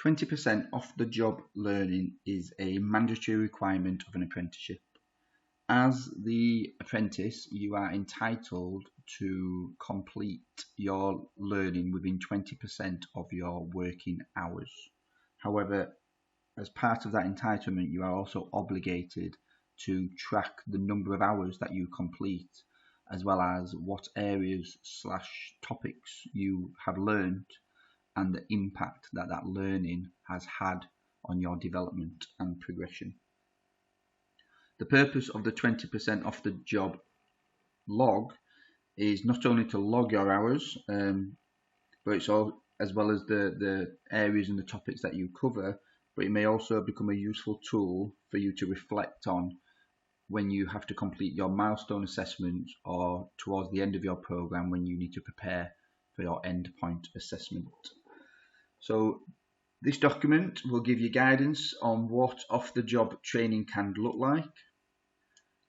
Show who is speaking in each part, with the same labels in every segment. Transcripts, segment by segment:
Speaker 1: 20% off the job learning is a mandatory requirement of an apprenticeship. As the apprentice, you are entitled to complete your learning within 20% of your working hours. However, as part of that entitlement, you are also obligated to track the number of hours that you complete, as well as what areas / topics you have learned and the impact that that learning has had on your development and progression. The purpose of the 20% off the job log is not only to log your hours, but it's all, as well as the areas and the topics that you cover, but it may also become a useful tool for you to reflect on when you have to complete your milestone assessment or towards the end of your program when you need to prepare for your endpoint assessment. So this document will give you guidance on what off-the-job training can look like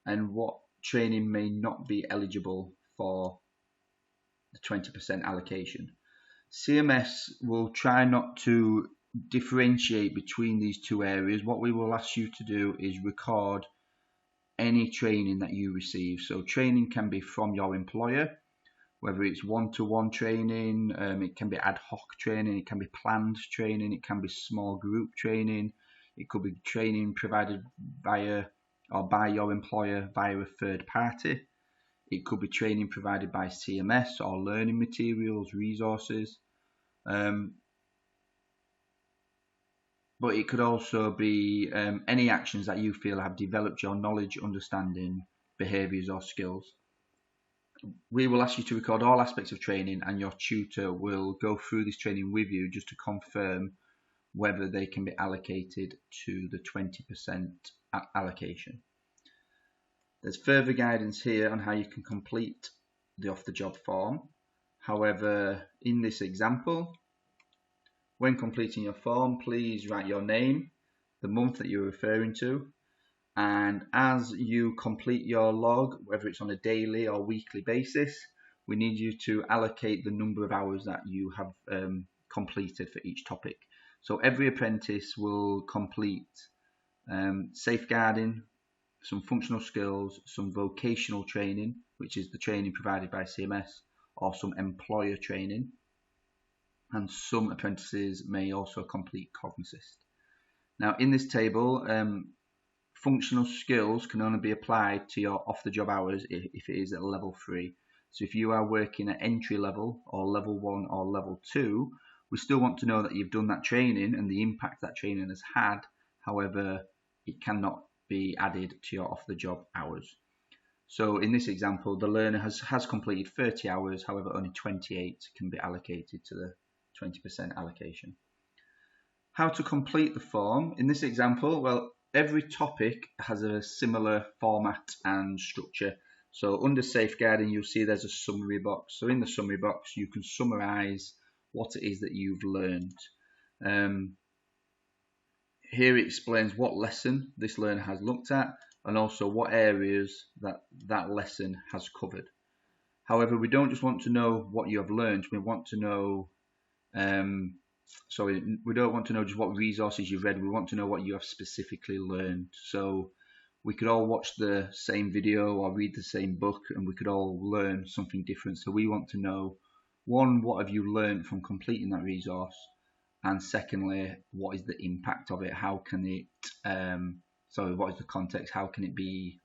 Speaker 1: and what training may not be eligible for the 20% allocation. CMS will try not to differentiate between these two areas. What we will ask you to do is record any training that you receive. So training can be from your employer, whether it's one-to-one training, it can be ad hoc training, it can be planned training, it can be small group training, it could be training provided via or by your employer via a third party. It could be training provided by CMS or learning materials, resources. But it could also be any actions that you feel have developed your knowledge, understanding, behaviours or skills. We will ask you to record all aspects of training, and your tutor will go through this training with you just to confirm whether they can be allocated to the 20% allocation. There's further guidance here on how you can complete the off-the-job form. However, in this example, when completing your form, please write your name, the month that you're referring to, and as you complete your log, whether it's on a daily or weekly basis, we need you to allocate the number of hours that you have completed for each topic. So every apprentice will complete safeguarding, some functional skills, some vocational training, which is the training provided by CMS, or some employer training. And some apprentices may also complete Cognosist. Now in this table, functional skills can only be applied to your off-the-job hours if it is at level 3. So if you are working at entry level or level 1 or level 2, we still want to know that you've done that training and the impact that training has had. However, it cannot be added to your off-the-job hours. So in this example, the learner has completed 30 hours, however only 28 can be allocated to the 20% allocation. How to complete the form? In this example, well, every topic has a similar format and structure. So under safeguarding, you'll see there's a summary box. So in the summary box, you can summarize what it is that you've learned. Here it explains what lesson this learner has looked at and also what areas that lesson has covered. However, we don't just want to know what you have learned, we want to know we don't want to know just what resources you've read, we want to know what you have specifically learned. So we could all watch the same video or read the same book and we could all learn something different. So we want to know, one, what have you learned from completing that resource? And secondly, what is the impact of it? How can it, what is the context? How can it be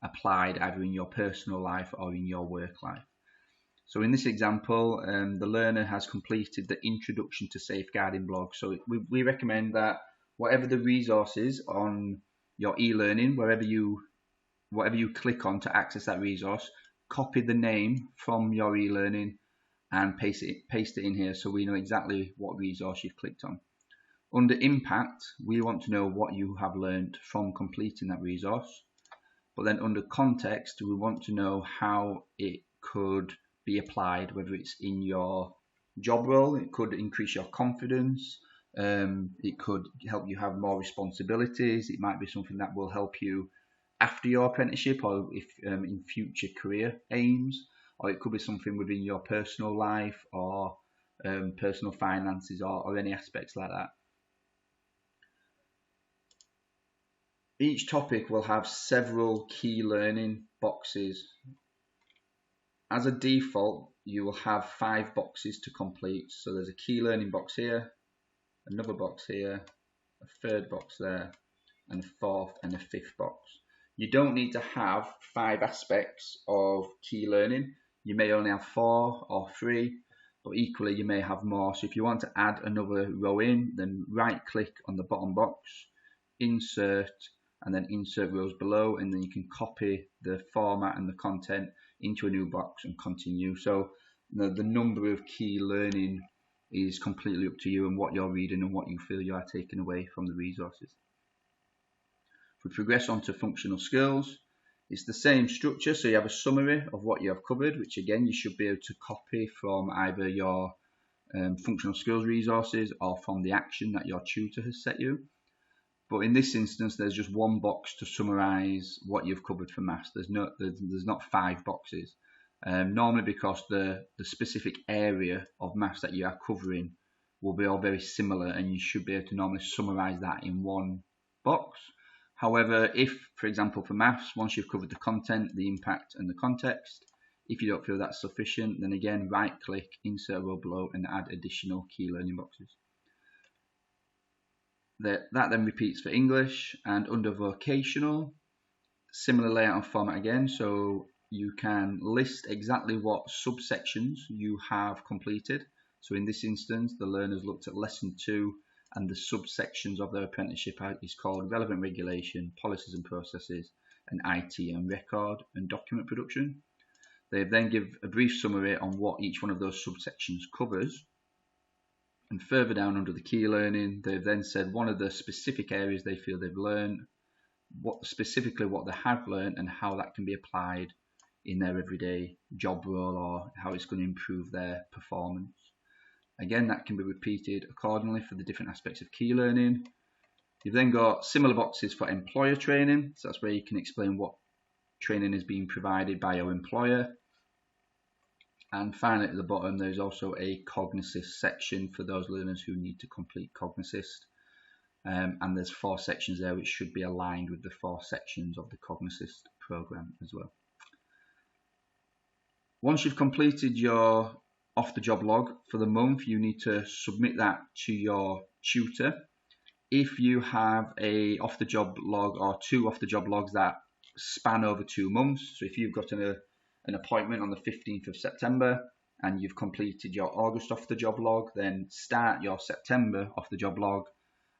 Speaker 1: applied either in your personal life or in your work life? So in this example, the learner has completed the Introduction to Safeguarding blog. So we recommend that whatever the resources on your e-learning, whatever you click on to access that resource, copy the name from your e-learning and paste it in here so we know exactly what resource you've clicked on. Under impact, we want to know what you have learned from completing that resource. But then under context, we want to know how it could be applied, whether it's in your job role, it could increase your confidence, it could help you have more responsibilities, it might be something that will help you after your apprenticeship or if in future career aims, or it could be something within your personal life or personal finances or any aspects like that. Each topic will have several key learning boxes. As a default, you will have 5 boxes to complete. So there's a key learning box here, another box here, a third box there, and a fourth and a fifth box. You don't need to have 5 aspects of key learning. You may only have 4 or 3, but equally you may have more. So if you want to add another row in, then right click on the bottom box, insert, and then insert rows below, and then you can copy the format and the content into a new box and continue. So the number of key learning is completely up to you and what you're reading and what you feel you are taking away from the resources. If we progress on to functional skills, it's the same structure. So you have a summary of what you have covered, which again you should be able to copy from either your functional skills resources or from the action that your tutor has set you. But in this instance, there's just one box to summarise what you've covered for maths. There's not 5 boxes. Normally because the specific area of maths that you are covering will be all very similar, and you should be able to normally summarise that in one box. However, if, for example, for maths, once you've covered the content, the impact and the context, if you don't feel that's sufficient, then again, right click, insert row below and add additional key learning boxes. That then repeats for English, and under vocational, similar layout and format again. So you can list exactly what subsections you have completed. So in this instance, the learners looked at lesson 2, and the subsections of their apprenticeship is called relevant regulation, policies and processes, and IT and record and document production. They then give a brief summary on what each one of those subsections covers. And further down under the key learning, they've then said one of the specific areas they feel they've learned, what they have learned, and how that can be applied in their everyday job role, or how it's going to improve their performance. Again, that can be repeated accordingly for the different aspects of key learning. You've then got similar boxes for employer training. So that's where you can explain what training is being provided by your employer. And finally, at the bottom, there's also a Cognisys section for those learners who need to complete Cognisys. And there's 4 sections there which should be aligned with the 4 sections of the Cognisys program as well. Once you've completed your off-the-job log for the month, you need to submit that to your tutor. If you have a off-the-job log or 2 off-the-job logs that span over 2 months, so if you've got an appointment on the 15th of September and you've completed your August off-the-job log, then start your September off-the-job log,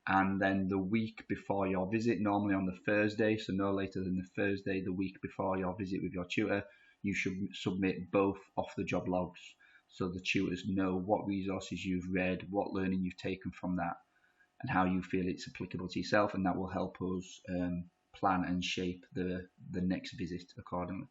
Speaker 1: and then the week before your visit, normally on the Thursday, so no later than the Thursday the week before your visit with your tutor, you should submit both off-the-job logs so the tutors know what resources you've read, what learning you've taken from that, and how you feel it's applicable to yourself, and that will help us plan and shape the next visit accordingly.